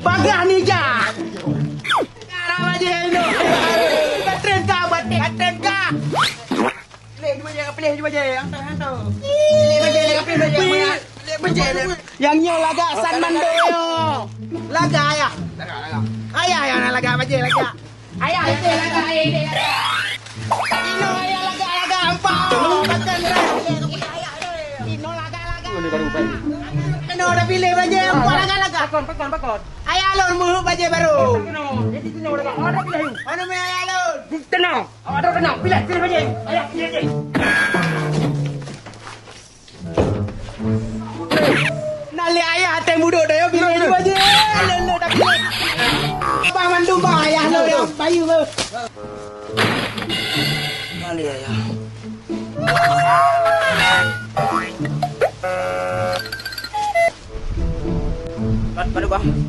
Bagah ni ja. Sekarang aja hello. Katren ka buat katren ka. Pilih je baje. Hantar. Pilih baje. Yang nyo lagak san mando yo. Lagak ayah. Ayah yang nak lagak baje lagak. Ayah itu lagak ayah. Ino ayah lagak ampau. Makan dah. Ino lagak. Ini baru balik. Ino dah pilih baje ampau lagak. Pakon. Ayah alun muhuk baje baru. Jadi sini orang pilih. Mana me ayah alun? Tenang. Ada tenang. Pilih baje. Ayah pilih je. Nali ayah teh muduk dah yo pilih baje. Lo dah pilih. Abang mandu bang ayah lo yang bayu lo. Nali ayah. Pada bang.